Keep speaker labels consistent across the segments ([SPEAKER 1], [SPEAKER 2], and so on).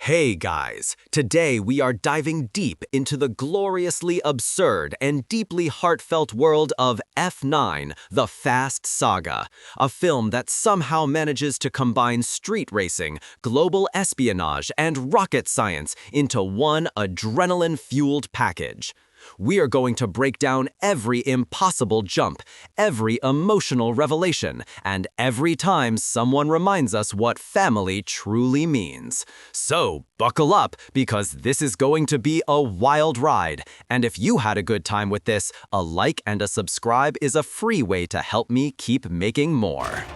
[SPEAKER 1] Hey guys, today we are diving deep into the gloriously absurd and deeply heartfelt world of F9, the Fast Saga, a film that somehow manages to combine street racing, global espionage, and rocket science into one adrenaline-fueled package. We are going to break down every impossible jump, every emotional revelation, and every time someone reminds us what family truly means. So, buckle up, because this is going to be a wild ride. And if you had a good time with this, a like and a subscribe is a free way to help me keep making more.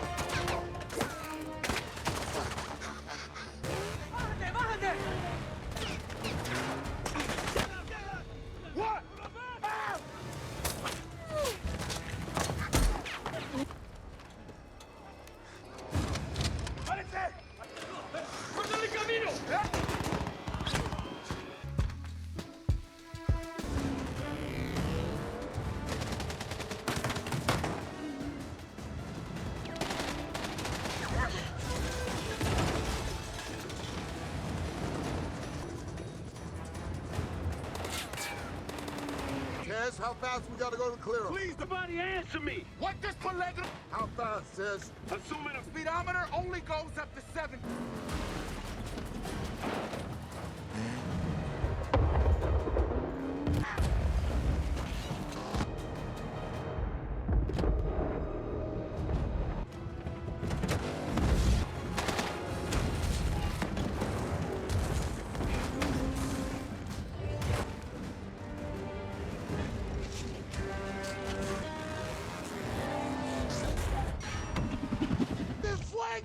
[SPEAKER 2] How fast we gotta go to clear him?
[SPEAKER 3] Please, somebody answer me!
[SPEAKER 2] What does Pellegrin? How fast, sis?
[SPEAKER 3] Assuming a speedometer only goes up to 7.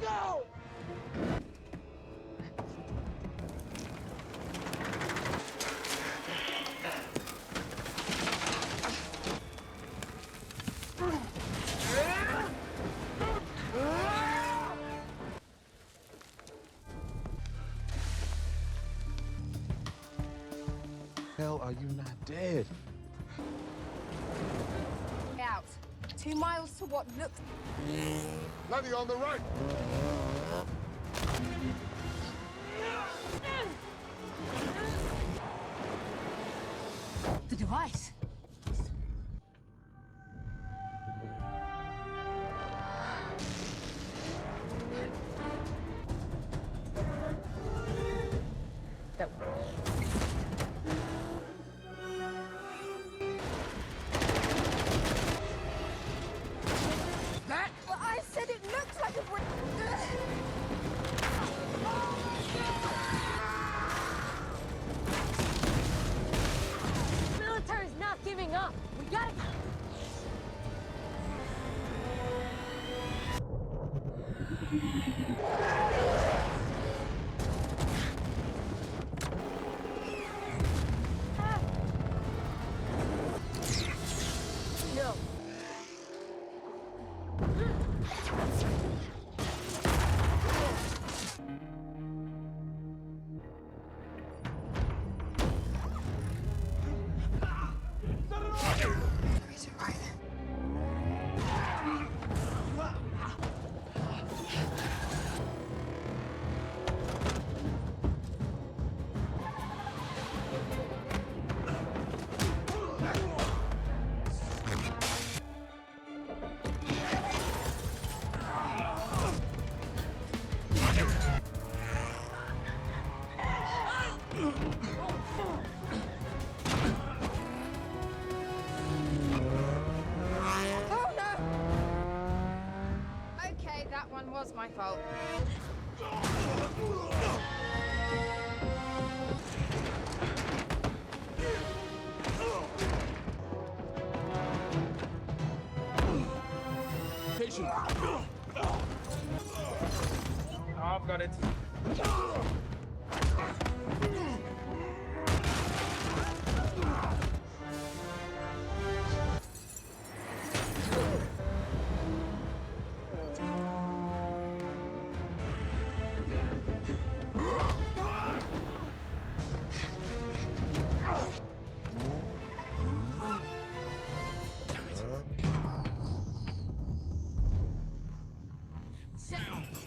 [SPEAKER 2] Go! Hell, are you not dead?
[SPEAKER 4] Out. 2 miles to what looks...
[SPEAKER 2] Letty on the right!
[SPEAKER 4] The device. I said it looks like a brick. Military's not giving up. We gotta. No. That one was my fault.
[SPEAKER 3] Patient. I've got it.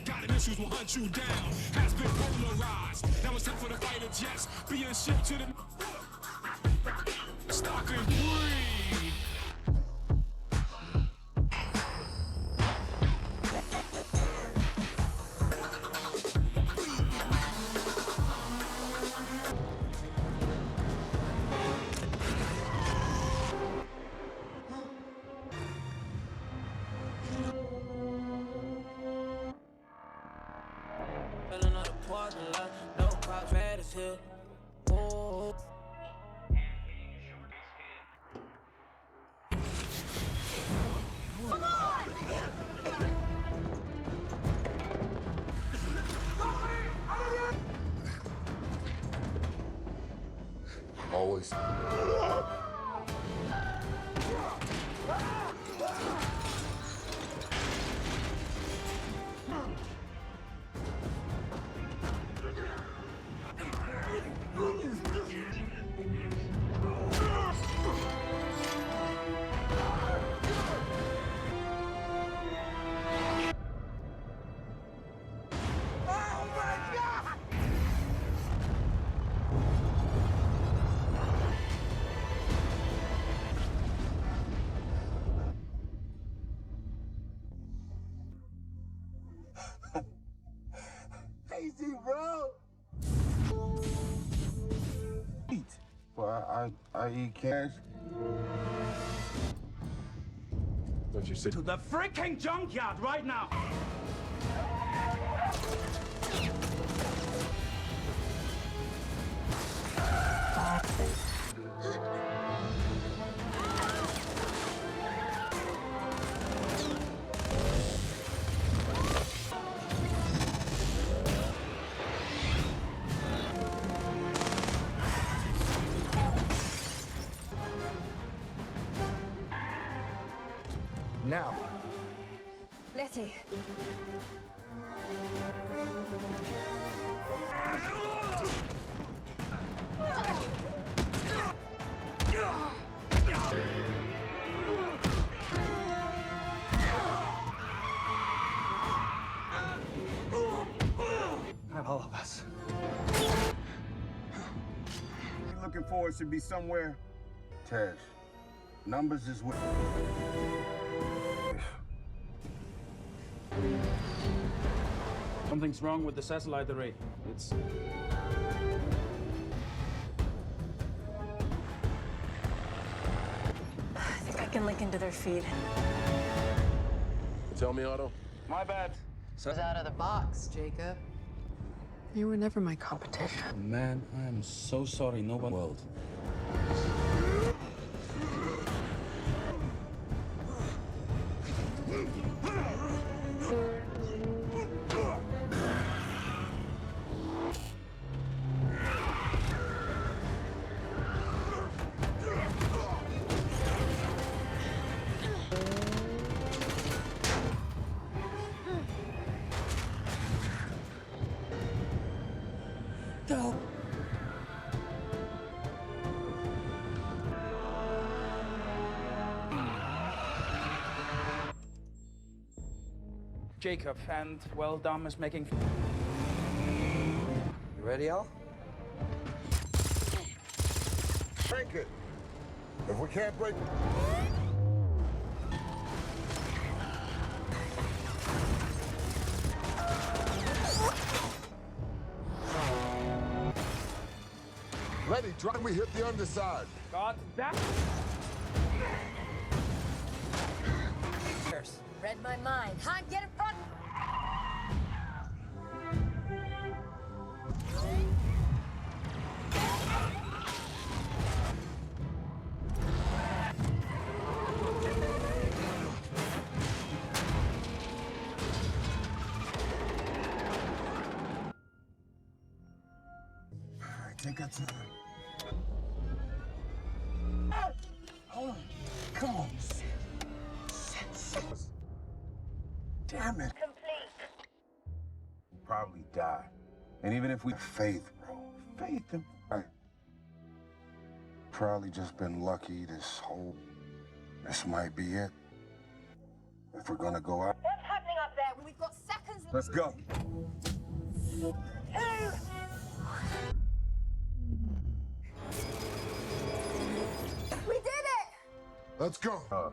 [SPEAKER 5] Got and issues will hunt you down. Has been polarized. Now it's time for the fighter jets. Being shipped to the stock and breed.
[SPEAKER 6] Filling up the parking lot, no cops at his hill. Oh.
[SPEAKER 2] Always. Easy, bro. Eat. Well, I eat cash. Don't you sit
[SPEAKER 3] To the freaking junkyard right now!
[SPEAKER 2] now?
[SPEAKER 4] Letty.
[SPEAKER 3] Not all of us.
[SPEAKER 2] Looking for us to be somewhere. Tash, numbers is what.
[SPEAKER 3] Something's wrong with the satellite array. It's...
[SPEAKER 4] I think I can link into their feed.
[SPEAKER 2] Tell me, Otto.
[SPEAKER 3] My bad.
[SPEAKER 7] It was out of the box, Jacob.
[SPEAKER 8] You were never my competition.
[SPEAKER 3] Man, I am so sorry. No one... World.
[SPEAKER 8] Go.
[SPEAKER 3] Jacob, and well, Dom is making...
[SPEAKER 7] You ready, Al?
[SPEAKER 2] Break it. If we can't break it. Letty, try me hit the underside.
[SPEAKER 3] God, that...
[SPEAKER 4] Read my mind. Han, get in front!
[SPEAKER 2] All right, take our time. Hold on. Come on. Damn it.
[SPEAKER 4] Complete.
[SPEAKER 2] Probably die. And even if we faith, bro, faith him. Right. Probably just been lucky this might be it. If we're gonna go out.
[SPEAKER 4] What's happening up there? We've got seconds
[SPEAKER 2] Let's go.
[SPEAKER 4] We did it!
[SPEAKER 2] Let's go.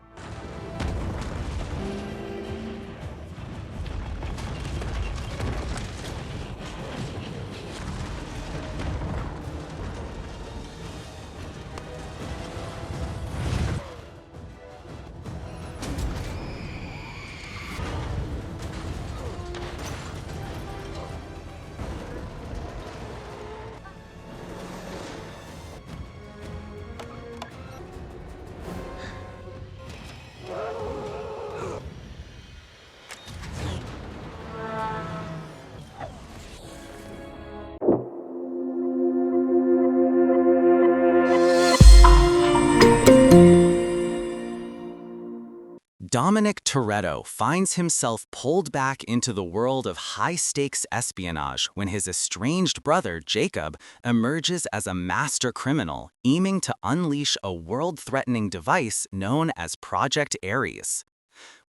[SPEAKER 1] Dominic Toretto finds himself pulled back into the world of high-stakes espionage when his estranged brother, Jakob, emerges as a master criminal, aiming to unleash a world-threatening device known as Project Ares.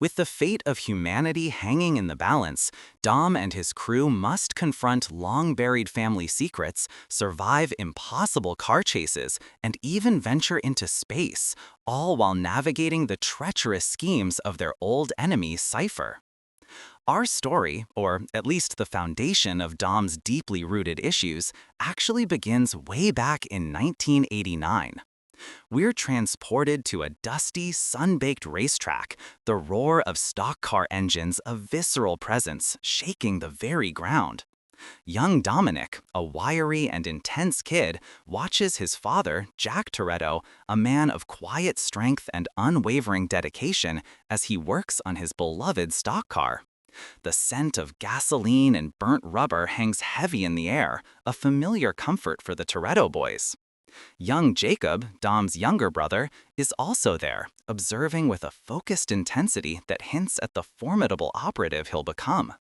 [SPEAKER 1] With the fate of humanity hanging in the balance, Dom and his crew must confront long-buried family secrets, survive impossible car chases, and even venture into space, all while navigating the treacherous schemes of their old enemy, Cipher. Our story, or at least the foundation of Dom's deeply rooted issues, actually begins way back in 1989. We're transported to a dusty, sun-baked racetrack, the roar of stock car engines a visceral presence shaking the very ground. Young Dominic, a wiry and intense kid, watches his father, Jack Toretto, a man of quiet strength and unwavering dedication, as he works on his beloved stock car. The scent of gasoline and burnt rubber hangs heavy in the air, a familiar comfort for the Toretto boys. Young Jakob, Dom's younger brother, is also there, observing with a focused intensity that hints at the formidable operative he'll become.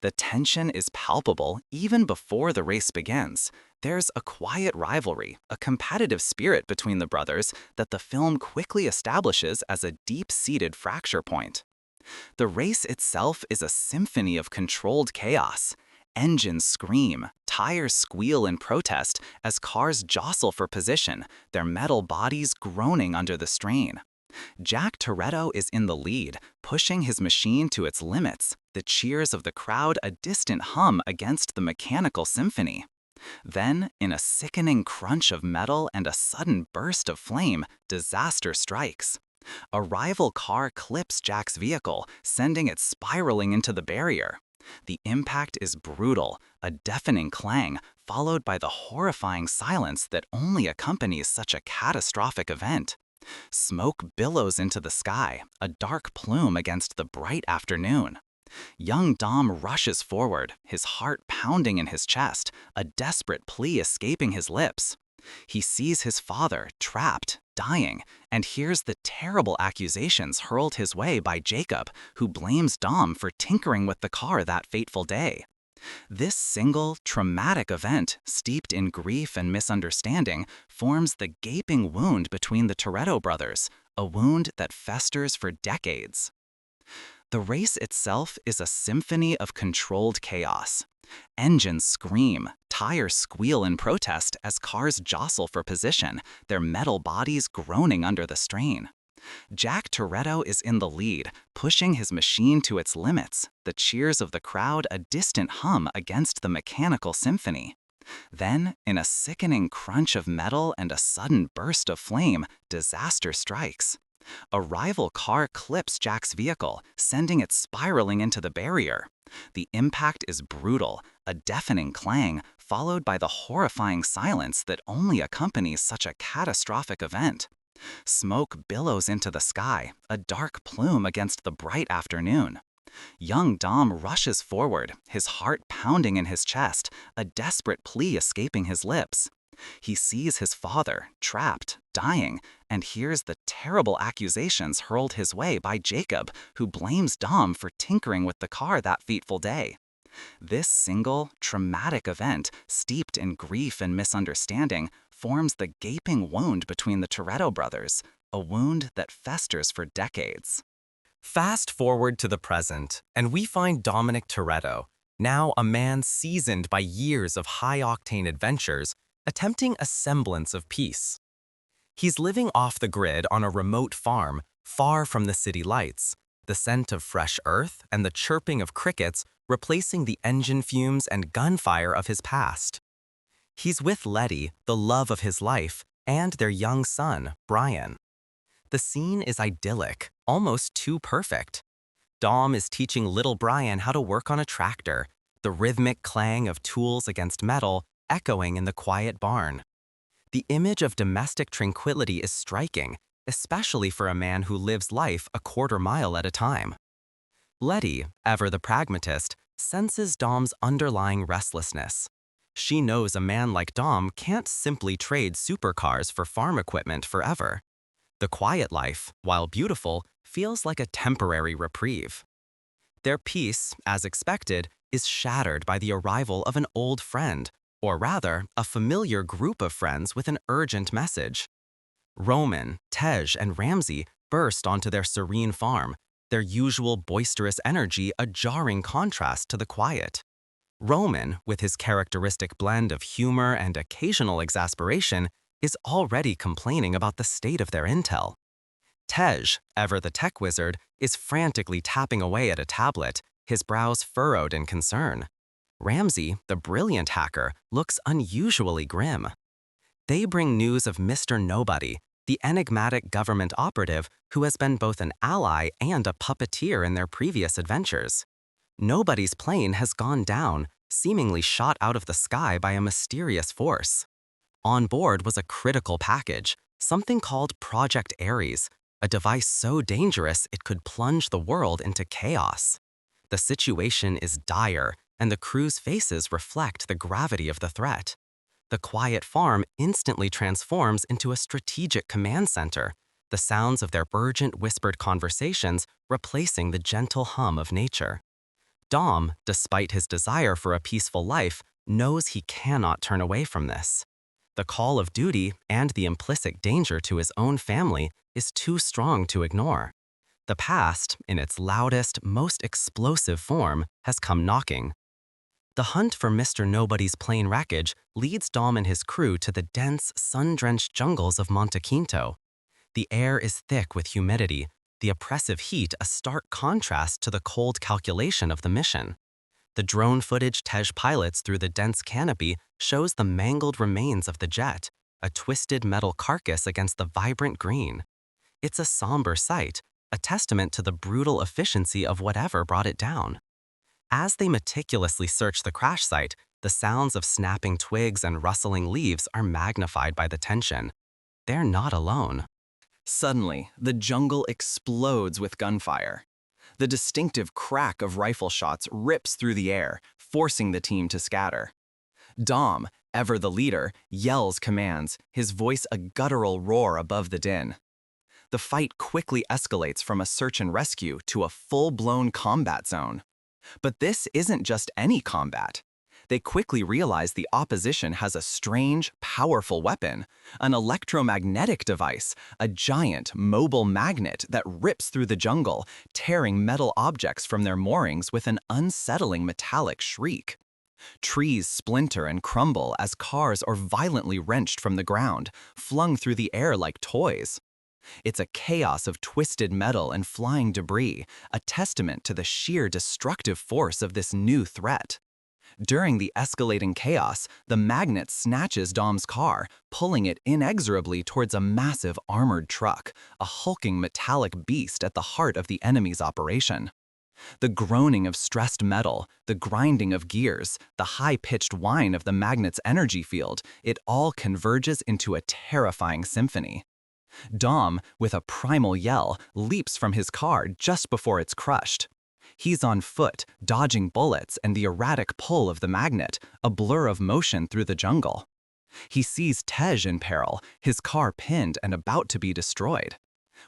[SPEAKER 1] The tension is palpable even before the race begins. There's a quiet rivalry, a competitive spirit between the brothers that the film quickly establishes as a deep-seated fracture point. The race itself is a symphony of controlled chaos. Engines scream, tires squeal in protest as cars jostle for position, their metal bodies groaning under the strain. Jack Toretto is in the lead, pushing his machine to its limits, the cheers of the crowd a distant hum against the mechanical symphony. Then, in a sickening crunch of metal and a sudden burst of flame, disaster strikes. A rival car clips Jack's vehicle, sending it spiraling into the barrier. The impact is brutal, a deafening clang, followed by the horrifying silence that only accompanies such a catastrophic event. Smoke billows into the sky, a dark plume against the bright afternoon. Young Dom rushes forward, his heart pounding in his chest, a desperate plea escaping his lips. He sees his father, trapped, dying, and hears the terrible accusations hurled his way by Jakob, who blames Dom for tinkering with the car that fateful day. This single, traumatic event, steeped in grief and misunderstanding, forms the gaping wound between the Toretto brothers, a wound that festers for decades. The race itself is a symphony of controlled chaos. Engines scream, tires squeal in protest as cars jostle for position, their metal bodies groaning under the strain. Jack Toretto is in the lead, pushing his machine to its limits, the cheers of the crowd a distant hum against the mechanical symphony. Then, in a sickening crunch of metal and a sudden burst of flame, disaster strikes. A rival car clips Jack's vehicle, sending it spiraling into the barrier. The impact is brutal, a deafening clang, followed by the horrifying silence that only accompanies such a catastrophic event. Smoke billows into the sky, a dark plume against the bright afternoon. Young Dom rushes forward, his heart pounding in his chest, a desperate plea escaping his lips. He sees his father, trapped, dying, and hears the terrible accusations hurled his way by Jakob, who blames Dom for tinkering with the car that fateful day. This single, traumatic event, steeped in grief and misunderstanding, forms the gaping wound between the Toretto brothers, a wound that festers for decades. Fast forward to the present, and we find Dominic Toretto, now a man seasoned by years of high-octane adventures, attempting a semblance of peace. He's living off the grid on a remote farm, far from the city lights, the scent of fresh earth and the chirping of crickets replacing the engine fumes and gunfire of his past. He's with Letty, the love of his life, and their young son, Brian. The scene is idyllic, almost too perfect. Dom is teaching little Brian how to work on a tractor, the rhythmic clang of tools against metal echoing in the quiet barn. The image of domestic tranquility is striking, especially for a man who lives life a quarter mile at a time. Letty, ever the pragmatist, senses Dom's underlying restlessness. She knows a man like Dom can't simply trade supercars for farm equipment forever. The quiet life, while beautiful, feels like a temporary reprieve. Their peace, as expected, is shattered by the arrival of an old friend, or rather, a familiar group of friends with an urgent message. Roman, Tej, and Ramsey burst onto their serene farm, their usual boisterous energy a jarring contrast to the quiet. Roman, with his characteristic blend of humor and occasional exasperation, is already complaining about the state of their intel. Tej, ever the tech wizard, is frantically tapping away at a tablet, his brows furrowed in concern. Ramsey, the brilliant hacker, looks unusually grim. They bring news of Mr. Nobody, the enigmatic government operative who has been both an ally and a puppeteer in their previous adventures. Nobody's plane has gone down, seemingly shot out of the sky by a mysterious force. On board was a critical package, something called Project Ares, a device so dangerous it could plunge the world into chaos. The situation is dire, and the crew's faces reflect the gravity of the threat. The quiet farm instantly transforms into a strategic command center, the sounds of their urgent whispered conversations replacing the gentle hum of nature. Dom, despite his desire for a peaceful life, knows he cannot turn away from this. The call of duty and the implicit danger to his own family is too strong to ignore. The past, in its loudest, most explosive form, has come knocking. The hunt for Mr. Nobody's plane wreckage leads Dom and his crew to the dense, sun-drenched jungles of Monte Quinto. The air is thick with humidity, the oppressive heat a stark contrast to the cold calculation of the mission. The drone footage Tej pilots through the dense canopy shows the mangled remains of the jet, a twisted metal carcass against the vibrant green. It's a somber sight, a testament to the brutal efficiency of whatever brought it down. As they meticulously search the crash site, the sounds of snapping twigs and rustling leaves are magnified by the tension. They're not alone.
[SPEAKER 9] Suddenly, the jungle explodes with gunfire. The distinctive crack of rifle shots rips through the air, forcing the team to scatter. Dom, ever the leader, yells commands, his voice a guttural roar above the din. The fight quickly escalates from a search and rescue to a full-blown combat zone. But this isn't just any combat. They quickly realize the opposition has a strange, powerful weapon, an electromagnetic device, a giant, mobile magnet that rips through the jungle, tearing metal objects from their moorings with an unsettling metallic shriek. Trees splinter and crumble as cars are violently wrenched from the ground, flung through the air like toys. It's a chaos of twisted metal and flying debris, a testament to the sheer destructive force of this new threat. During the escalating chaos, the magnet snatches Dom's car, pulling it inexorably towards a massive armored truck, a hulking metallic beast at the heart of the enemy's operation. The groaning of stressed metal, the grinding of gears, the high-pitched whine of the magnet's energy field, it all converges into a terrifying symphony. Dom, with a primal yell, leaps from his car just before it's crushed. He's on foot, dodging bullets and the erratic pull of the magnet, a blur of motion through the jungle. He sees Tej in peril, his car pinned and about to be destroyed.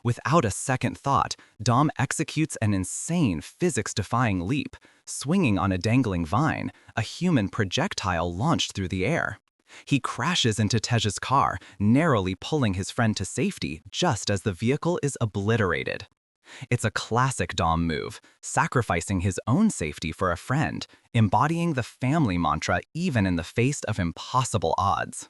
[SPEAKER 9] Without a second thought, Dom executes an insane physics-defying leap, swinging on a dangling vine, a human projectile launched through the air. He crashes into Tej's car, narrowly pulling his friend to safety just as the vehicle is obliterated. It's a classic Dom move, sacrificing his own safety for a friend, embodying the family mantra even in the face of impossible odds.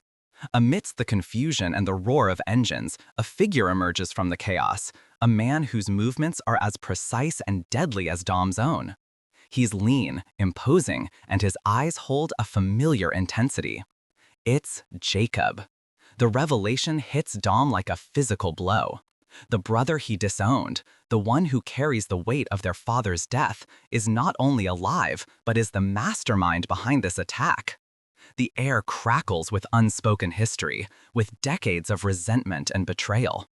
[SPEAKER 9] Amidst the confusion and the roar of engines, a figure emerges from the chaos, a man whose movements are as precise and deadly as Dom's own. He's lean, imposing, and his eyes hold a familiar intensity. It's Jakob. The revelation hits Dom like a physical blow. The brother he disowned, the one who carries the weight of their father's death, is not only alive, but is the mastermind behind this attack. The air crackles with unspoken history, with decades of resentment and betrayal.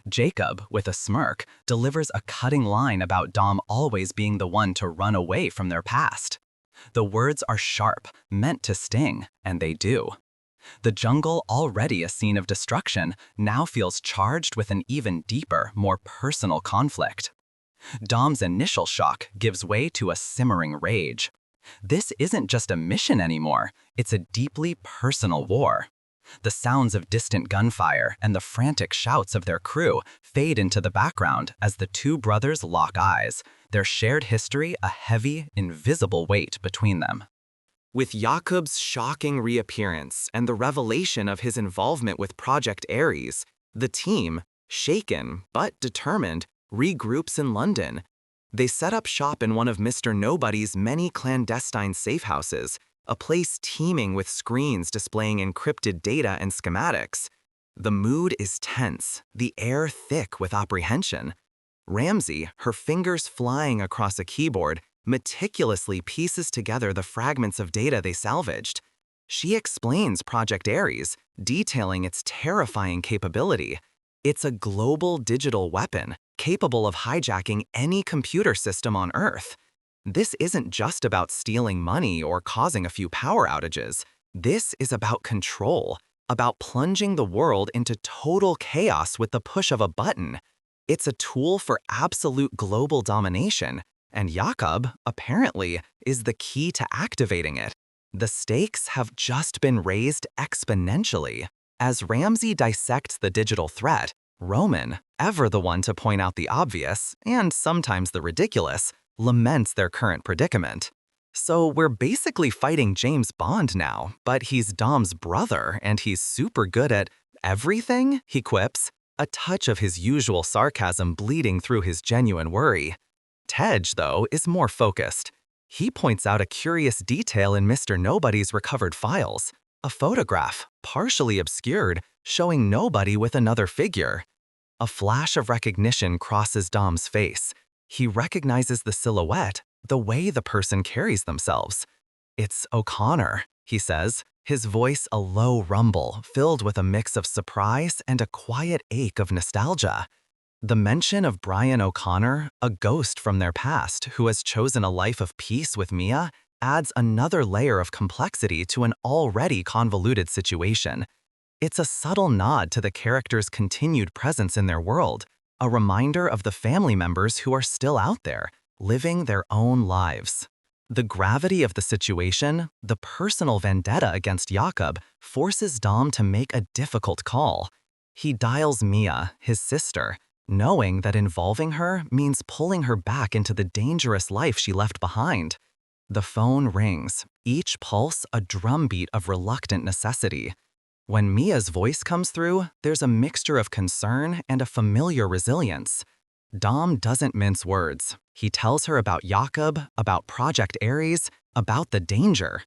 [SPEAKER 9] Jakob, with a smirk, delivers a cutting line about Dom always being the one to run away from their past. The words are sharp, meant to sting, and they do. The jungle, already a scene of destruction, now feels charged with an even deeper, more personal conflict. Dom's initial shock gives way to a simmering rage. This isn't just a mission anymore, it's a deeply personal war. The sounds of distant gunfire and the frantic shouts of their crew fade into the background as the two brothers lock eyes, their shared history a heavy, invisible weight between them.
[SPEAKER 1] With Jakob's shocking reappearance and the revelation of his involvement with Project Ares, the team, shaken but determined, regroups in London. They set up shop in one of Mr. Nobody's many clandestine safe houses, a place teeming with screens displaying encrypted data and schematics. The mood is tense, the air thick with apprehension. Ramsey, her fingers flying across a keyboard, meticulously pieces together the fragments of data they salvaged. She explains Project Ares, detailing its terrifying capability. It's a global digital weapon, capable of hijacking any computer system on Earth. This isn't just about stealing money or causing a few power outages. This is about control, about plunging the world into total chaos with the push of a button. It's a tool for absolute global domination, and Jakob, apparently, is the key to activating it. The stakes have just been raised exponentially. As Ramsey dissects the digital threat, Roman, ever the one to point out the obvious, and sometimes the ridiculous, laments their current predicament. So we're basically fighting James Bond now, but he's Dom's brother and he's super good at everything, he quips, a touch of his usual sarcasm bleeding through his genuine worry. Tej, though, is more focused. He points out a curious detail in Mr. Nobody's recovered files, a photograph, partially obscured, showing Nobody with another figure. A flash of recognition crosses Dom's face. He recognizes the silhouette, the way the person carries themselves. "It's O'Connor," he says, his voice a low rumble filled with a mix of surprise and a quiet ache of nostalgia. The mention of Brian O'Connor, a ghost from their past who has chosen a life of peace with Mia, adds another layer of complexity to an already convoluted situation. It's a subtle nod to the character's continued presence in their world, a reminder of the family members who are still out there, living their own lives. The gravity of the situation, the personal vendetta against Jakob, forces Dom to make a difficult call. He dials Mia, his sister, knowing that involving her means pulling her back into the dangerous life she left behind. The phone rings, each pulse a drumbeat of reluctant necessity. When Mia's voice comes through, there's a mixture of concern and a familiar resilience. Dom doesn't mince words. He tells her about Jakob, about Project Ares, about the danger.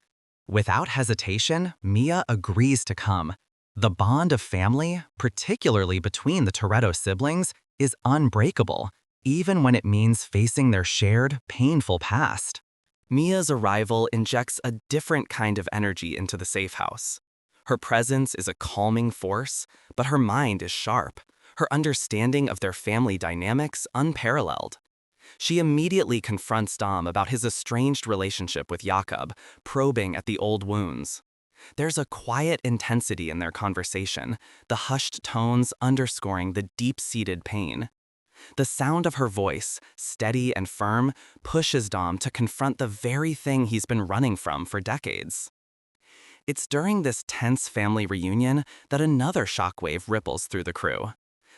[SPEAKER 1] Without hesitation, Mia agrees to come. The bond of family, particularly between the Toretto siblings, is unbreakable, even when it means facing their shared, painful past. Mia's arrival injects a different kind of energy into the safe house. Her presence is a calming force, but her mind is sharp, her understanding of their family dynamics unparalleled. She immediately confronts Dom about his estranged relationship with Jakob, probing at the old wounds. There's a quiet intensity in their conversation, the hushed tones underscoring the deep-seated pain. The sound of her voice, steady and firm, pushes Dom to confront the very thing he's been running from for decades. It's during this tense family reunion that another shockwave ripples through the crew.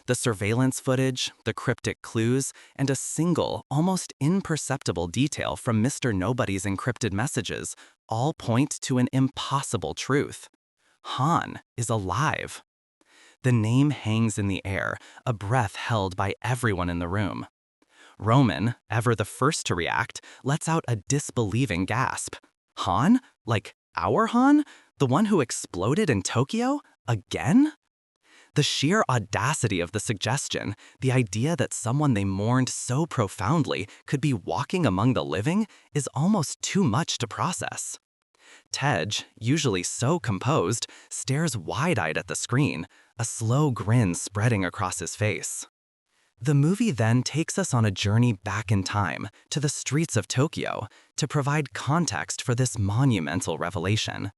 [SPEAKER 9] The surveillance footage, the cryptic clues, and a single, almost imperceptible detail from Mr. Nobody's encrypted messages all point to an impossible truth. Han is alive. The name hangs in the air, a breath held by everyone in the room. Roman, ever the first to react, lets out a disbelieving gasp. Han? Like our Han? The one who exploded in Tokyo? Again? The sheer audacity of the suggestion, the idea that someone they mourned so profoundly could be walking among the living, is almost too much to process. Tej, usually so composed, stares wide-eyed at the screen, a slow grin spreading across his face. The movie then takes us on a journey back in time, to the streets of Tokyo, to provide context for this monumental revelation.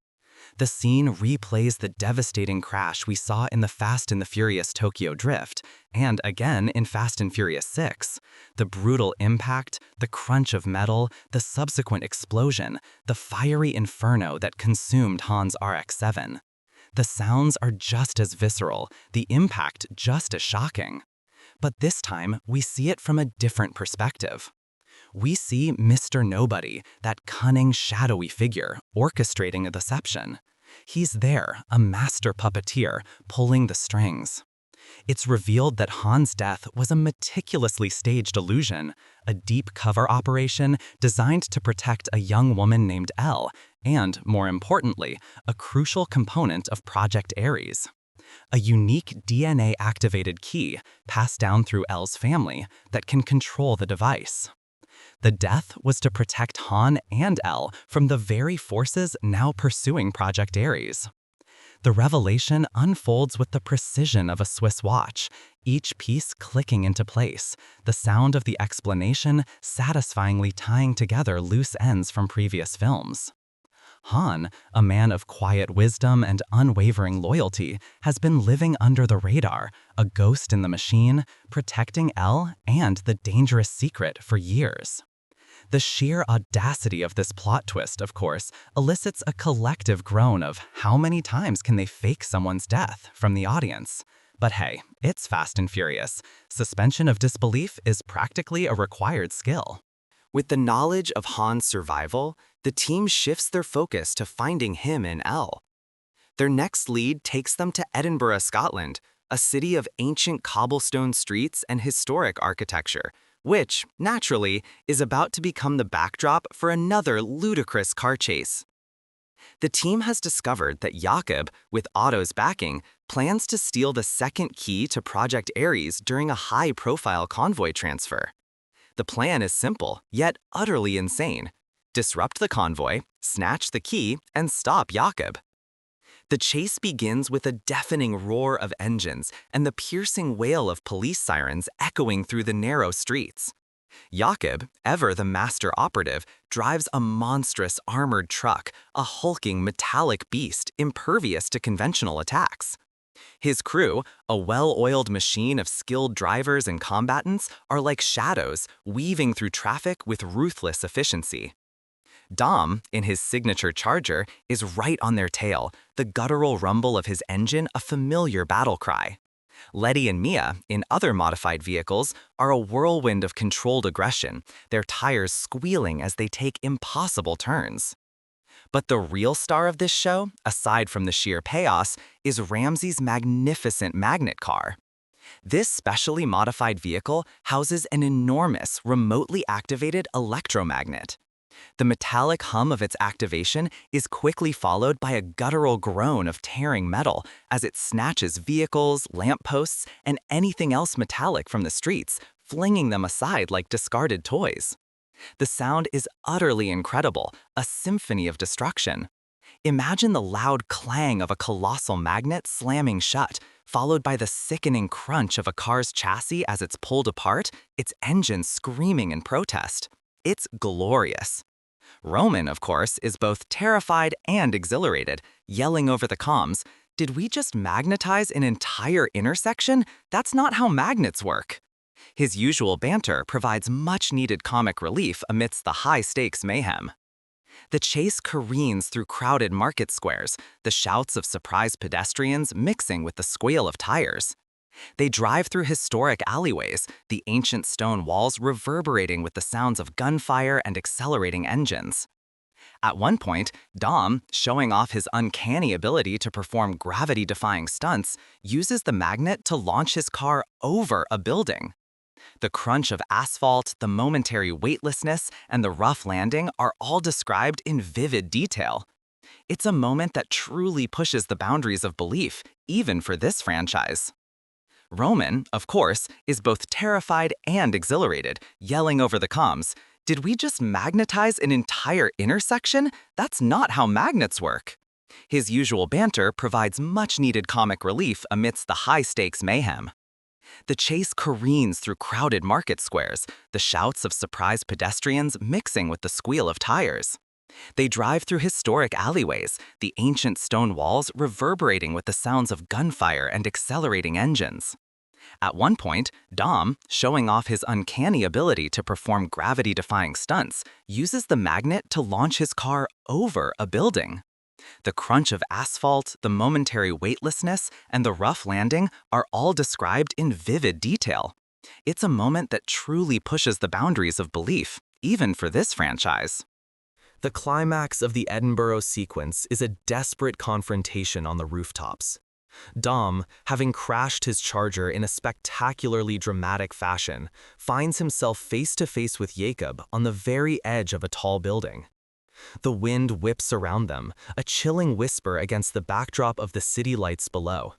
[SPEAKER 9] The scene replays the devastating crash we saw in the Fast and the Furious Tokyo Drift, and again in Fast and Furious 6. The brutal impact, the crunch of metal, the subsequent explosion, the fiery inferno that consumed Han's RX-7. The sounds are just as visceral, the impact just as shocking. But this time, we see it from a different perspective. We see Mr. Nobody, that cunning, shadowy figure, orchestrating a deception. He's there, a master puppeteer, pulling the strings. It's revealed that Han's death was a meticulously staged illusion, a deep cover operation designed to protect a young woman named Elle, and, more importantly, a crucial component of Project Ares. A unique DNA-activated key passed down through Elle's family that can control the device. The death was to protect Han and Elle from the very forces now pursuing Project Ares. The revelation unfolds with the precision of a Swiss watch, each piece clicking into place, the sound of the explanation satisfyingly tying together loose ends from previous films. Han, a man of quiet wisdom and unwavering loyalty, has been living under the radar, a ghost in the machine, protecting Elle and the dangerous secret for years. The sheer audacity of this plot twist, of course, elicits a collective groan of how many times can they fake someone's death from the audience. But hey, it's Fast and Furious. Suspension of disbelief is practically a required skill. With the knowledge of Han's survival, the team shifts their focus to finding him and Elle. Their next lead takes them to Edinburgh, Scotland, a city of ancient cobblestone streets and historic architecture, which, naturally, is about to become the backdrop for another ludicrous car chase. The team has discovered that Jakob, with Otto's backing, plans to steal the second key to Project Ares during a high-profile convoy transfer. The plan is simple, yet utterly insane. Disrupt the convoy, snatch the key, and stop Jakob. The chase begins with a deafening roar of engines and the piercing wail of police sirens echoing through the narrow streets. Jakob, ever the master operative, drives a monstrous armored truck, a hulking metallic beast impervious to conventional attacks. His crew, a well-oiled machine of skilled drivers and combatants, are like shadows, weaving through traffic with ruthless efficiency. Dom, in his signature Charger, is right on their tail, the guttural rumble of his engine a familiar battle cry. Letty and Mia, in other modified vehicles, are a whirlwind of controlled aggression, their tires squealing as they take impossible turns. But the real star of this show, aside from the sheer chaos, is Ramsey's magnificent magnet car. This specially modified vehicle houses an enormous, remotely activated electromagnet. The metallic hum of its activation is quickly followed by a guttural groan of tearing metal as it snatches vehicles, lampposts, and anything else metallic from the streets, flinging them aside like discarded toys. The sound is utterly incredible, a symphony of destruction. Imagine the loud clang of a colossal magnet slamming shut, followed by the sickening crunch of a car's chassis as it's pulled apart, its engine screaming in protest. It's glorious. Roman, of course, is both terrified and exhilarated, yelling over the comms, "Did we just magnetize an entire intersection? That's not how magnets work." His usual banter provides much-needed comic relief amidst the high-stakes mayhem. The chase careens through crowded market squares, the shouts of surprised pedestrians mixing with the squeal of tires. They drive through historic alleyways, the ancient stone walls reverberating with the sounds of gunfire and accelerating engines. At one point, Dom, showing off his uncanny ability to perform gravity-defying stunts, uses the magnet to launch his car over a building. The crunch of asphalt, the momentary weightlessness, and the rough landing are all described in vivid detail. It's a moment that truly pushes the boundaries of belief, even for this franchise. Roman, of course, is both terrified and exhilarated, yelling over the comms, "Did we just magnetize an entire intersection? That's not how magnets work." His usual banter provides much-needed comic relief amidst the high-stakes mayhem. The chase careens through crowded market squares, the shouts of surprised pedestrians mixing with the squeal of tires. They drive through historic alleyways, the ancient stone walls reverberating with the sounds of gunfire and accelerating engines. At one point, Dom, showing off his uncanny ability to perform gravity-defying stunts, uses the magnet to launch his car over a building. The crunch of asphalt, the momentary weightlessness, and the rough landing are all described in vivid detail. It's a moment that truly pushes the boundaries of belief, even for this franchise.
[SPEAKER 1] The climax of the Edinburgh sequence is a desperate confrontation on the rooftops. Dom, having crashed his Charger in a spectacularly dramatic fashion, finds himself face-to-face with Jakob on the very edge of a tall building. The wind whips around them, a chilling whisper against the backdrop of the city lights below.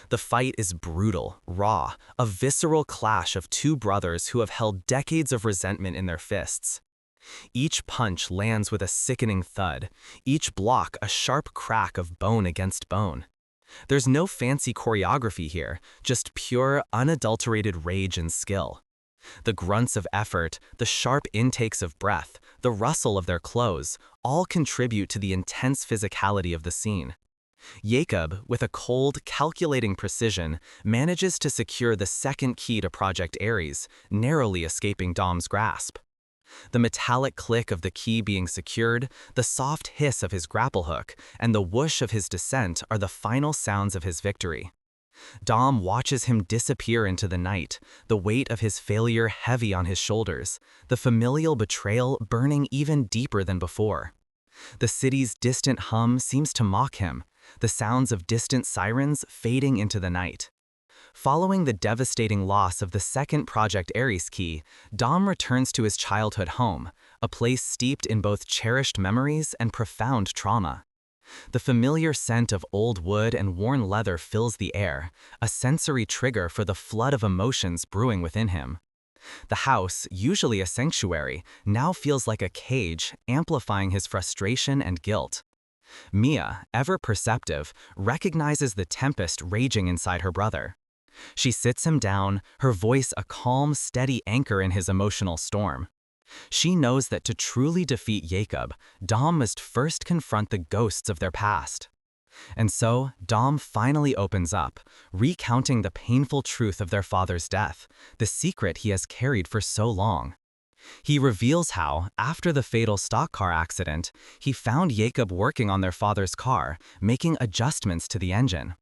[SPEAKER 1] The fight is brutal, raw, a visceral clash of two brothers who have held decades of resentment in their fists. Each punch lands with a sickening thud, each block a sharp crack of bone against bone. There's no fancy choreography here, just pure, unadulterated rage and skill. The grunts of effort, the sharp intakes of breath, the rustle of their clothes, all contribute to the intense physicality of the scene. Jakob, with a cold, calculating precision, manages to secure the second key to Project Ares, narrowly escaping Dom's grasp. The metallic click of the key being secured, the soft hiss of his grapple hook, and the whoosh of his descent are the final sounds of his victory. Dom watches him disappear into the night, the weight of his failure heavy on his shoulders, the familial betrayal burning even deeper than before. The city's distant hum seems to mock him, the sounds of distant sirens fading into the night. Following the devastating loss of the second Project Ares key, Dom returns to his childhood home, a place steeped in both cherished memories and profound trauma. The familiar scent of old wood and worn leather fills the air, a sensory trigger for the flood of emotions brewing within him. The house, usually a sanctuary, now feels like a cage, amplifying his frustration and guilt. Mia, ever perceptive, recognizes the tempest raging inside her brother. She sits him down, her voice a calm, steady anchor in his emotional storm. She knows that to truly defeat Jakob, Dom must first confront the ghosts of their past. And so, Dom finally opens up, recounting the painful truth of their father's death, the secret he has carried for so long. He reveals how, after the fatal stock car accident, he found Jakob working on their father's car, making adjustments to the engine.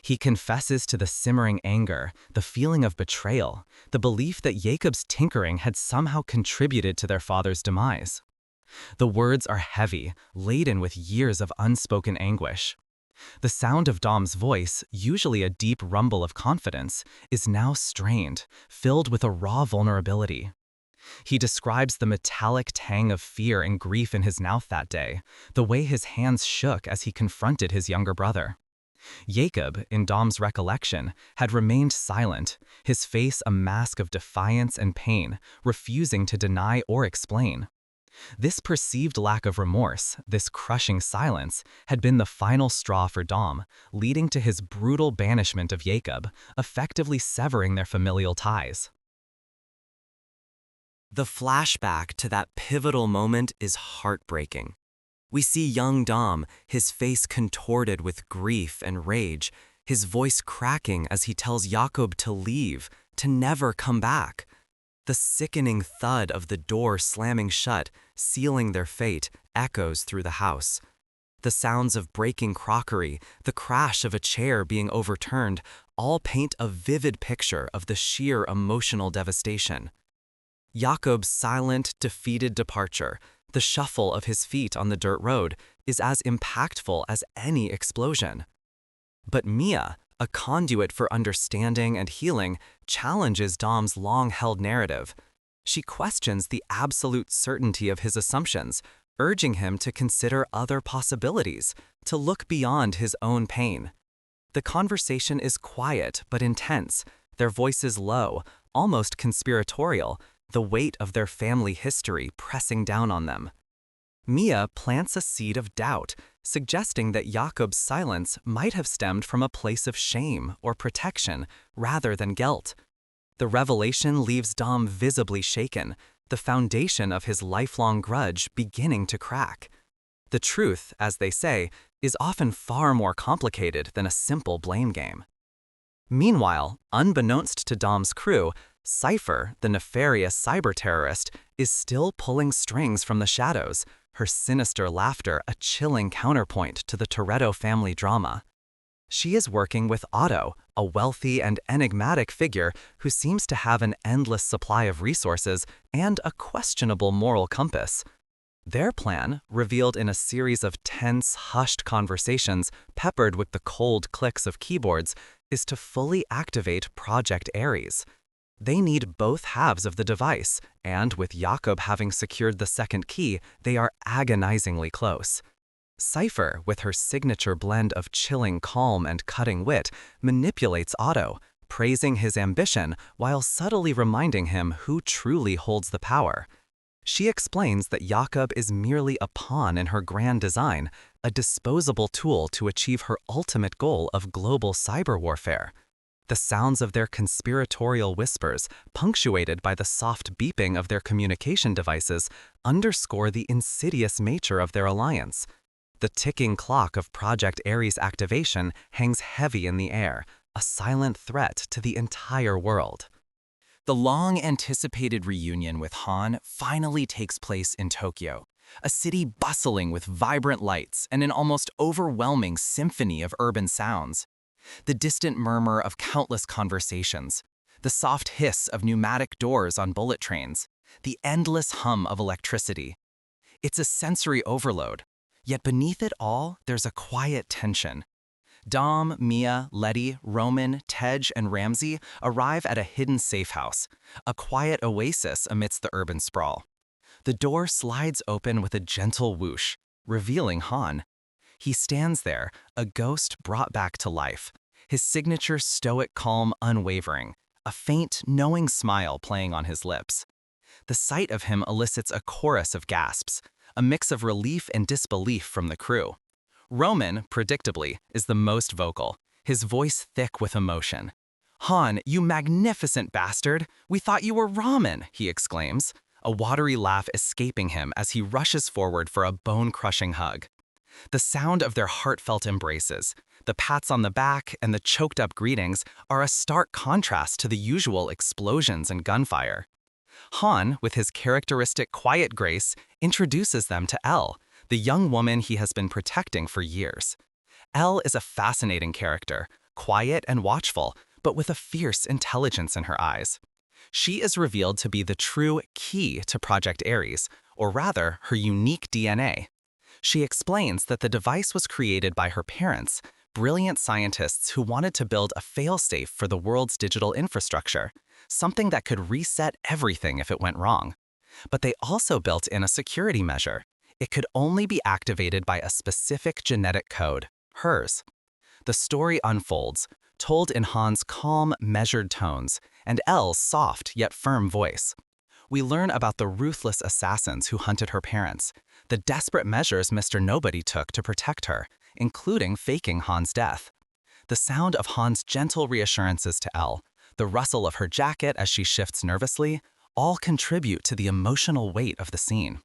[SPEAKER 1] He confesses to the simmering anger, the feeling of betrayal, the belief that Jakob's tinkering had somehow contributed to their father's demise. The words are heavy, laden with years of unspoken anguish. The sound of Dom's voice, usually a deep rumble of confidence, is now strained, filled with a raw vulnerability. He describes the metallic tang of fear and grief in his mouth that day, the way his hands shook as he confronted his younger brother. Jakob, in Dom's recollection, had remained silent, his face a mask of defiance and pain, refusing to deny or explain. This perceived lack of remorse, this crushing silence, had been the final straw for Dom, leading to his brutal banishment of Jakob, effectively severing their familial ties.
[SPEAKER 9] The flashback to that pivotal moment is heartbreaking. We see young Dom, his face contorted with grief and rage, his voice cracking as he tells Jakob to leave, to never come back. The sickening thud of the door slamming shut, sealing their fate, echoes through the house. The sounds of breaking crockery, the crash of a chair being overturned, all paint a vivid picture of the sheer emotional devastation. Jakob's silent, defeated departure, the shuffle of his feet on the dirt road, is as impactful as any explosion. But Mia, a conduit for understanding and healing, challenges Dom's long-held narrative. She questions the absolute certainty of his assumptions, urging him to consider other possibilities, to look beyond his own pain. The conversation is quiet but intense, their voices low, almost conspiratorial, the weight of their family history pressing down on them. Mia plants a seed of doubt, suggesting that Jakob's silence might have stemmed from a place of shame or protection rather than guilt. The revelation leaves Dom visibly shaken, the foundation of his lifelong grudge beginning to crack. The truth, as they say, is often far more complicated than a simple blame game. Meanwhile, unbeknownst to Dom's crew, Cipher, the nefarious cyber-terrorist, is still pulling strings from the shadows, her sinister laughter a chilling counterpoint to the Toretto family drama. She is working with Otto, a wealthy and enigmatic figure who seems to have an endless supply of resources and a questionable moral compass. Their plan, revealed in a series of tense, hushed conversations peppered with the cold clicks of keyboards, is to fully activate Project Ares. They need both halves of the device, and with Jakob having secured the second key, they are agonizingly close. Cipher, with her signature blend of chilling calm and cutting wit, manipulates Otto, praising his ambition while subtly reminding him who truly holds the power. She explains that Jakob is merely a pawn in her grand design, a disposable tool to achieve her ultimate goal of global cyber warfare. The sounds of their conspiratorial whispers, punctuated by the soft beeping of their communication devices, underscore the insidious nature of their alliance. The ticking clock of Project Ares activation hangs heavy in the air, a silent threat to the entire world. The long-anticipated reunion with Han finally takes place in Tokyo, a city bustling with vibrant lights and an almost overwhelming symphony of urban sounds. The distant murmur of countless conversations, the soft hiss of pneumatic doors on bullet trains, the endless hum of electricity. It's a sensory overload, yet beneath it all, there's a quiet tension. Dom, Mia, Letty, Roman, Tej, and Ramsey arrive at a hidden safe house, a quiet oasis amidst the urban sprawl. The door slides open with a gentle whoosh, revealing Han. He stands there, a ghost brought back to life, his signature stoic calm unwavering, a faint, knowing smile playing on his lips. The sight of him elicits a chorus of gasps, a mix of relief and disbelief from the crew. Roman, predictably, is the most vocal, his voice thick with emotion. "Han, you magnificent bastard! We thought you were ramen!" he exclaims, a watery laugh escaping him as he rushes forward for a bone-crushing hug. The sound of their heartfelt embraces, the pats on the back, and the choked-up greetings are a stark contrast to the usual explosions and gunfire. Han, with his characteristic quiet grace, introduces them to Elle, the young woman he has been protecting for years. Elle is a fascinating character, quiet and watchful, but with a fierce intelligence in her eyes. She is revealed to be the true key to Project Ares, or rather, her unique DNA. She explains that the device was created by her parents, brilliant scientists who wanted to build a failsafe for the world's digital infrastructure, something that could reset everything if it went wrong. But they also built in a security measure. It could only be activated by a specific genetic code, hers. The story unfolds, told in Han's calm, measured tones, and Elle's soft yet firm voice. We learn about the ruthless assassins who hunted her parents, the desperate measures Mr. Nobody took to protect her, including faking Han's death. The sound of Han's gentle reassurances to Elle, the rustle of her jacket as she shifts nervously, all contribute to the emotional weight of the scene.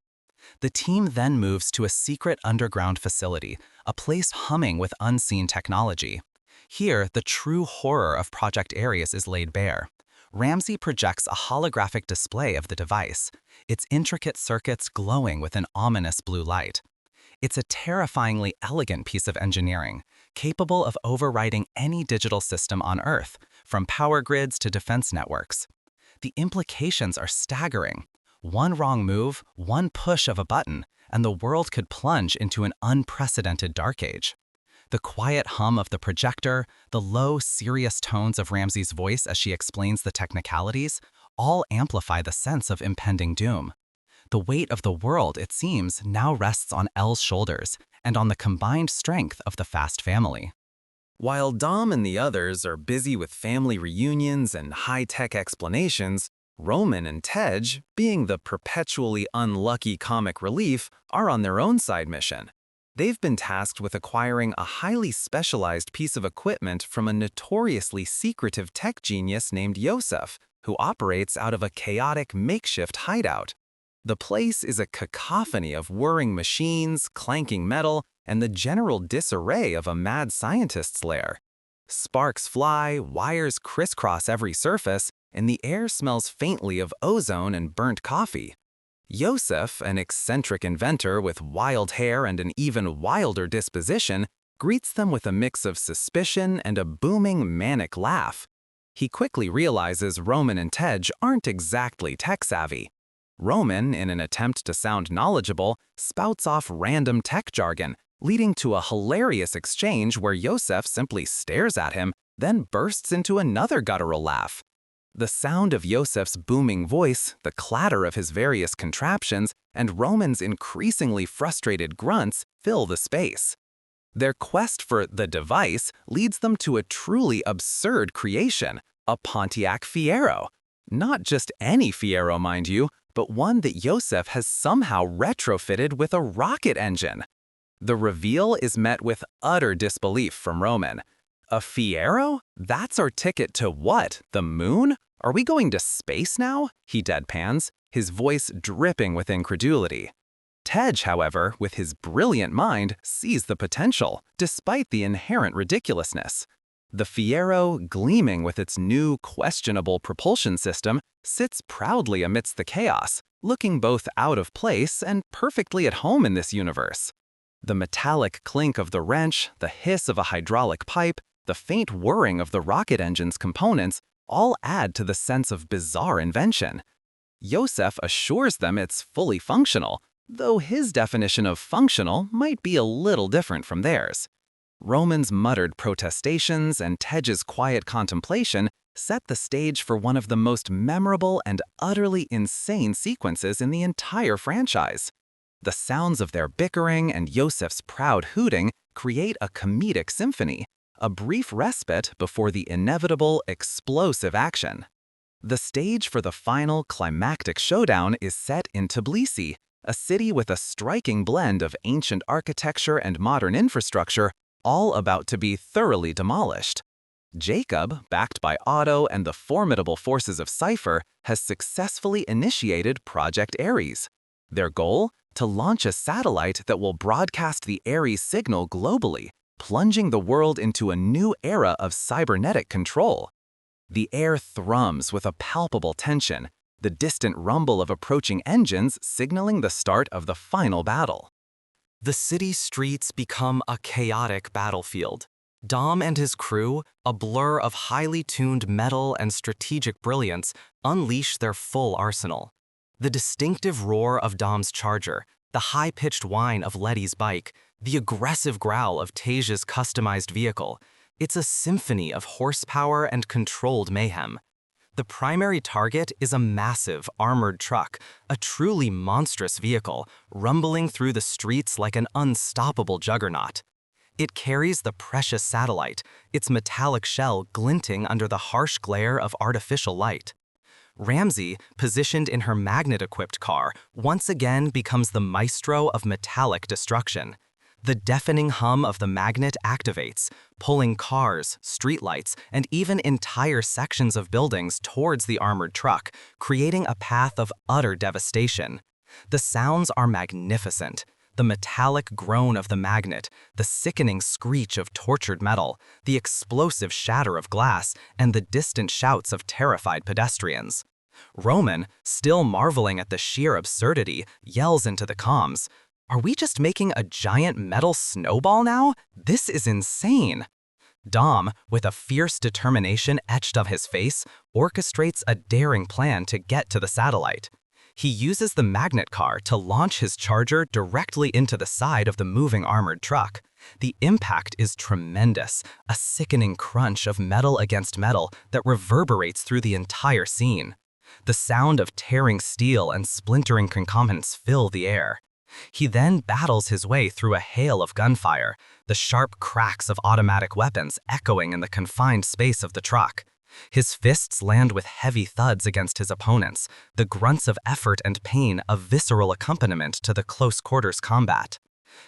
[SPEAKER 9] The team then moves to a secret underground facility, a place humming with unseen technology. Here, the true horror of Project Ares is laid bare. Ramsey projects a holographic display of the device, its intricate circuits glowing with an ominous blue light. It's a terrifyingly elegant piece of engineering, capable of overriding any digital system on Earth, from power grids to defense networks. The implications are staggering. One wrong move, one push of a button, and the world could plunge into an unprecedented dark age. The quiet hum of the projector, the low, serious tones of Ramsey's voice as she explains the technicalities, all amplify the sense of impending doom. The weight of the world, it seems, now rests on Elle's shoulders and on the combined strength of the Fast family. While Dom and the others are busy with family reunions and high-tech explanations, Roman and Tej, being the perpetually unlucky comic relief, are on their own side mission. They've been tasked with acquiring a highly specialized piece of equipment from a notoriously secretive tech genius named Yosef, who operates out of a chaotic makeshift hideout. The place is a cacophony of whirring machines, clanking metal, and the general disarray of a mad scientist's lair. Sparks fly, wires crisscross every surface, and the air smells faintly of ozone and burnt coffee. Yosef, an eccentric inventor with wild hair and an even wilder disposition, greets them with a mix of suspicion and a booming, manic laugh. He quickly realizes Roman and Tej aren't exactly tech-savvy. Roman, in an attempt to sound knowledgeable, spouts off random tech jargon, leading to a hilarious exchange where Yosef simply stares at him, then bursts into another guttural laugh. The sound of Yosef's booming voice, the clatter of his various contraptions, and Roman's increasingly frustrated grunts fill the space. Their quest for the device leads them to a truly absurd creation, a Pontiac Fiero. Not just any Fiero, mind you, but one that Yosef has somehow retrofitted with a rocket engine. The reveal is met with utter disbelief from Roman. A Fiero? That's our ticket to what? The moon? Are we going to space now? He deadpans, his voice dripping with incredulity. Tej, however, with his brilliant mind, sees the potential, despite the inherent ridiculousness. The Fiero, gleaming with its new, questionable propulsion system, sits proudly amidst the chaos, looking both out of place and perfectly at home in this universe. The metallic clink of the wrench, the hiss of a hydraulic pipe, the faint whirring of the rocket engine's components all add to the sense of bizarre invention. Yosef assures them it's fully functional, though his definition of functional might be a little different from theirs. Roman's muttered protestations and Tej's quiet contemplation set the stage for one of the most memorable and utterly insane sequences in the entire franchise. The sounds of their bickering and Yosef's proud hooting create a comedic symphony, a brief respite before the inevitable, explosive action. The stage for the final climactic showdown is set in Tbilisi, a city with a striking blend of ancient architecture and modern infrastructure, all about to be thoroughly demolished. Jakob, backed by Otto and the formidable forces of Cipher, has successfully initiated Project Ares. Their goal? To launch a satellite that will broadcast the Ares signal globally, plunging the world into a new era of cybernetic control. The air thrums with a palpable tension, the distant rumble of approaching engines signaling the start of the final battle. The city streets become a chaotic battlefield. Dom and his crew, a blur of highly tuned metal and strategic brilliance, unleash their full arsenal. The distinctive roar of Dom's charger, the high-pitched whine of Letty's bike, the aggressive growl of Tej's customized vehicle. It's a symphony of horsepower and controlled mayhem. The primary target is a massive, armored truck, a truly monstrous vehicle, rumbling through the streets like an unstoppable juggernaut. It carries the precious satellite, its metallic shell glinting under the harsh glare of artificial light. Ramsey, positioned in her magnet-equipped car, once again becomes the maestro of metallic destruction. The deafening hum of the magnet activates, pulling cars, streetlights, and even entire sections of buildings towards the armored truck, creating a path of utter devastation. The sounds are magnificent. The metallic groan of the magnet, the sickening screech of tortured metal, the explosive shatter of glass, and the distant shouts of terrified pedestrians. Roman, still marveling at the sheer absurdity, yells into the comms, Are we just making a giant metal snowball now? This is insane. Dom, with a fierce determination etched on his face, orchestrates a daring plan to get to the satellite. He uses the magnet car to launch his charger directly into the side of the moving armored truck. The impact is tremendous, a sickening crunch of metal against metal that reverberates through the entire scene. The sound of tearing steel and splintering concomitants fill the air. He then battles his way through a hail of gunfire, the sharp cracks of automatic weapons echoing in the confined space of the truck. His fists land with heavy thuds against his opponents, the grunts of effort and pain a visceral accompaniment to the close-quarters combat.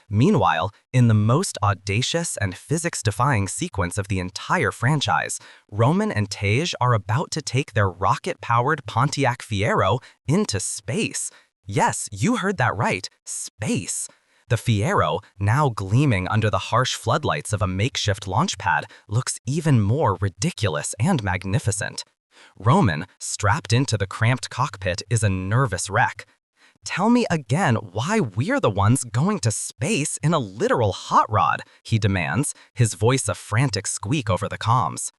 [SPEAKER 9] Meanwhile, in the most audacious and physics-defying sequence of the entire franchise, Roman and Tej are about to take their rocket-powered Pontiac Fiero into space. Yes, you heard that right, space. The Fiero, now gleaming under the harsh floodlights of a makeshift launch pad, looks even more ridiculous and magnificent. Roman, strapped into the cramped cockpit, is a nervous wreck. Tell me again why we're the ones going to space in a literal hot rod, he demands, his voice a frantic squeak over the comms.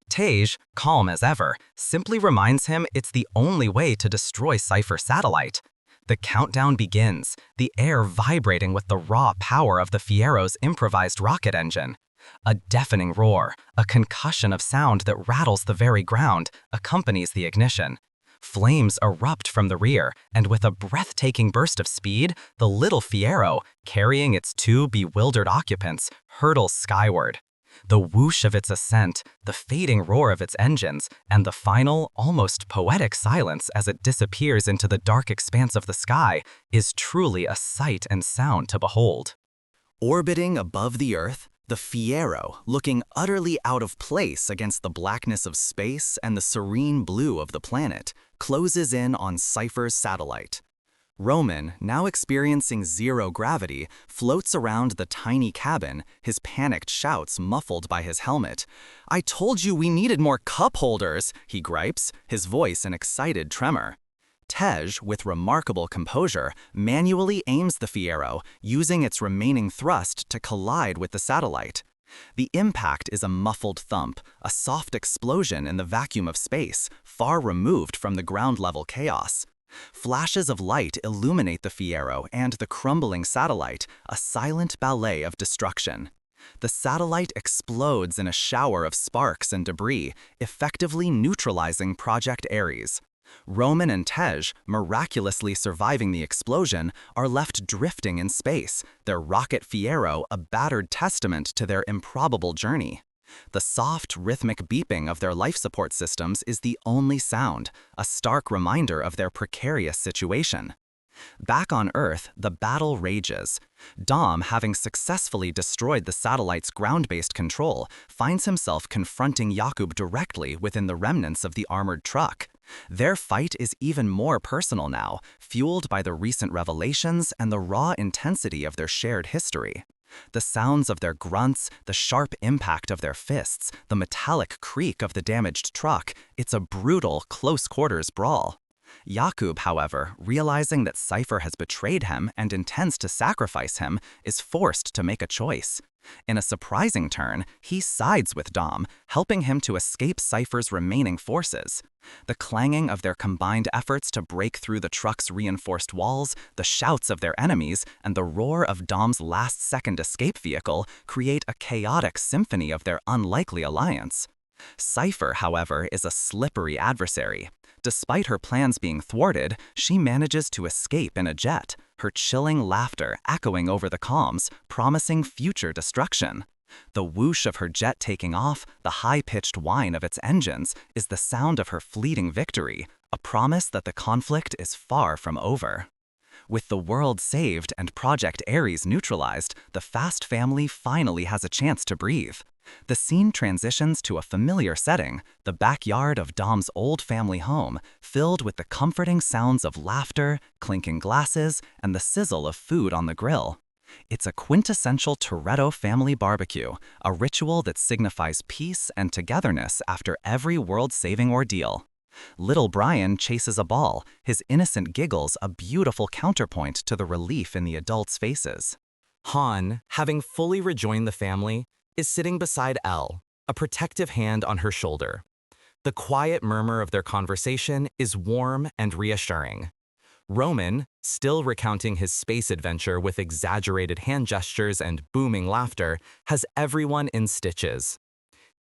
[SPEAKER 9] Tej, calm as ever, simply reminds him it's the only way to destroy Cipher satellite. The countdown begins, the air vibrating with the raw power of the Fiero's improvised rocket engine. A deafening roar, a concussion of sound that rattles the very ground, accompanies the ignition. Flames erupt from the rear, and with a breathtaking burst of speed, the little Fiero, carrying its two bewildered occupants, hurtles skyward. The whoosh of its ascent, the fading roar of its engines, and the final, almost poetic silence as it disappears into the dark expanse of the sky is truly a sight and sound to behold.
[SPEAKER 1] Orbiting above the Earth, the Fiero, looking utterly out of place against the blackness of space and the serene blue of the planet, closes in on Cipher's satellite. Roman, now experiencing zero gravity, floats around the tiny cabin, his panicked shouts muffled by his helmet. "I told you we needed more cup holders," he gripes, his voice an excited tremor. Tej, with remarkable composure, manually aims the Fiero, using its remaining thrust to collide with the satellite. The impact is a muffled thump, a soft explosion in the vacuum of space, far removed from the ground-level chaos. Flashes of light illuminate the Fiero and the crumbling satellite, a silent ballet of destruction. The satellite explodes in a shower of sparks and debris, effectively neutralizing Project Ares. Roman and Tej, miraculously surviving the explosion, are left drifting in space, their rocket Fiero a battered testament to their improbable journey. The soft, rhythmic beeping of their life support systems is the only sound, a stark reminder of their precarious situation. Back on Earth, the battle rages. Dom, having successfully destroyed the satellite's ground-based control, finds himself confronting Jakob directly within the remnants of the armored truck. Their fight is even more personal now, fueled by the recent revelations and the raw intensity of their shared history. The sounds of their grunts, the sharp impact of their fists, the metallic creak of the damaged truck, it's a brutal, close-quarters brawl. Jakob, however, realizing that Cipher has betrayed him and intends to sacrifice him, is forced to make a choice. In a surprising turn, he sides with Dom, helping him to escape Cipher's remaining forces. The clanging of their combined efforts to break through the truck's reinforced walls, the shouts of their enemies, and the roar of Dom's last-second escape vehicle create a chaotic symphony of their unlikely alliance. Cipher, however, is a slippery adversary. Despite her plans being thwarted, she manages to escape in a jet, her chilling laughter echoing over the comms, promising future destruction. The whoosh of her jet taking off, the high-pitched whine of its engines, is the sound of her fleeting victory, a promise that the conflict is far from over. With the world saved and Project Ares neutralized, the Fast family finally has a chance to breathe. The scene transitions to a familiar setting, the backyard of Dom's old family home, filled with the comforting sounds of laughter, clinking glasses, and the sizzle of food on the grill. It's a quintessential Toretto family barbecue, a ritual that signifies peace and togetherness after every world-saving ordeal.
[SPEAKER 9] Little Brian chases a ball, his innocent giggles a beautiful counterpoint to the relief in the adults' faces.
[SPEAKER 1] Han, having fully rejoined the family, is sitting beside Elle, a protective hand on her shoulder. The quiet murmur of their conversation is warm and reassuring. Roman, still recounting his space adventure with exaggerated hand gestures and booming laughter, has everyone in stitches.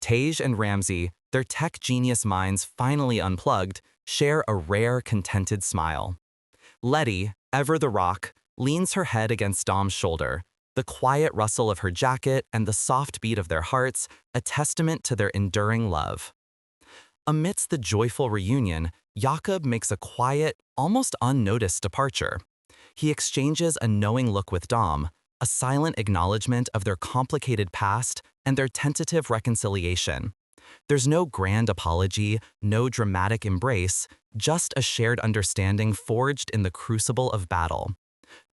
[SPEAKER 1] Tej and Ramsey, their tech genius minds finally unplugged, share a rare, contented smile. Letty, ever the rock, leans her head against Dom's shoulder, the quiet rustle of her jacket and the soft beat of their hearts, a testament to their enduring love. Amidst the joyful reunion, Jakob makes a quiet, almost unnoticed departure. He exchanges a knowing look with Dom, a silent acknowledgement of their complicated past and their tentative reconciliation. There's no grand apology, no dramatic embrace, just a shared understanding forged in the crucible of battle.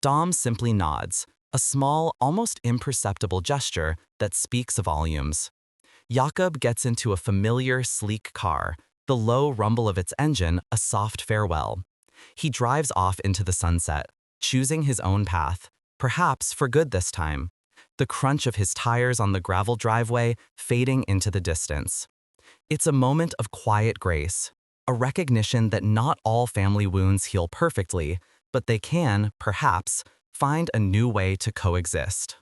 [SPEAKER 1] Dom simply nods, a small, almost imperceptible gesture that speaks volumes. Jakob gets into a familiar, sleek car, the low rumble of its engine a soft farewell. He drives off into the sunset, choosing his own path, perhaps for good this time, the crunch of his tires on the gravel driveway fading into the distance. It's a moment of quiet grace, a recognition that not all family wounds heal perfectly, but they can, perhaps, find a new way to coexist.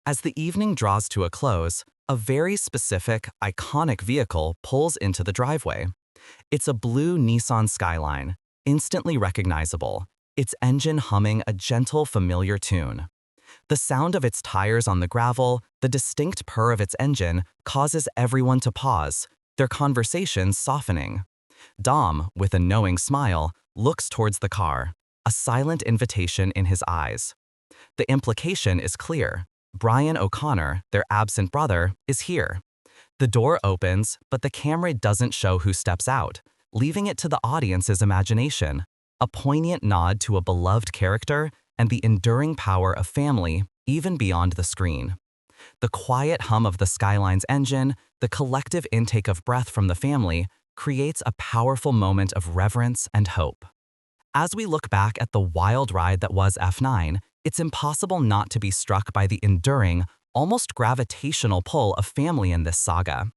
[SPEAKER 1] As the evening draws to a close, a very specific, iconic vehicle pulls into the driveway. It's a blue Nissan Skyline, instantly recognizable, its engine humming a gentle, familiar tune. The sound of its tires on the gravel, the distinct purr of its engine, causes everyone to pause, their conversations softening. Dom, with a knowing smile, looks towards the car, a silent invitation in his eyes. The implication is clear. Brian O'Connor, their absent brother, is here. The door opens, but the camera doesn't show who steps out, leaving it to the audience's imagination, a poignant nod to a beloved character and the enduring power of family, even beyond the screen. The quiet hum of the Skyline's engine, the collective intake of breath from the family, creates a powerful moment of reverence and hope. As we look back at the wild ride that was F9, it's impossible not to be struck by the enduring, almost gravitational pull of family in this saga.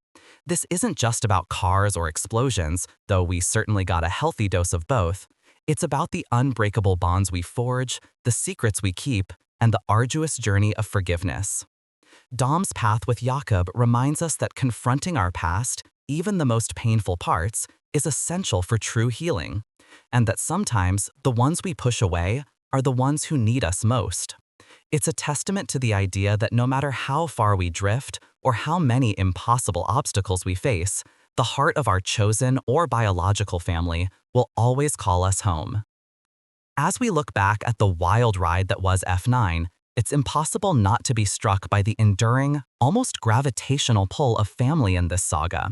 [SPEAKER 1] This isn't just about cars or explosions, though we certainly got a healthy dose of both. It's about the unbreakable bonds we forge, the secrets we keep, and the arduous journey of forgiveness. Dom's path with Jakob reminds us that confronting our past, even the most painful parts, is essential for true healing, and that sometimes the ones we push away are the ones who need us most. It's a testament to the idea that no matter how far we drift or how many impossible obstacles we face, the heart of our chosen or biological family will always call us home. As we look back at the wild ride that was F9, it's impossible not to be struck by the enduring, almost gravitational pull of family in this saga.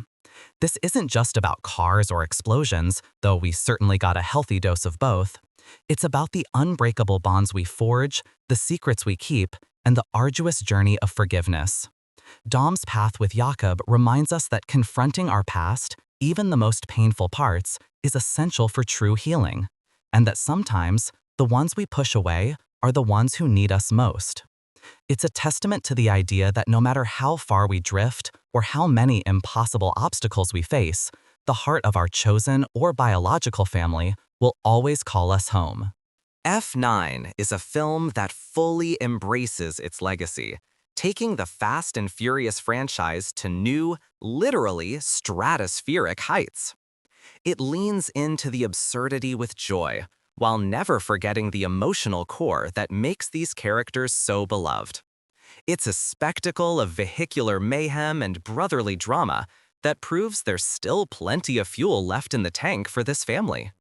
[SPEAKER 1] This isn't just about cars or explosions, though we certainly got a healthy dose of both. It's about the unbreakable bonds we forge, the secrets we keep, and the arduous journey of forgiveness. Dom's path with Jakob reminds us that confronting our past, even the most painful parts, is essential for true healing, and that sometimes the ones we push away are the ones who need us most. It's a testament to the idea that no matter how far we drift or how many impossible obstacles we face, the heart of our chosen or biological family will always call us home. F9 is a film that fully embraces its legacy, taking the Fast and Furious franchise to new, literally stratospheric heights. It leans into the absurdity with joy, while never forgetting the emotional core that makes these characters so beloved. It's a spectacle of vehicular mayhem and brotherly drama that proves there's still plenty of fuel left in the tank for this family.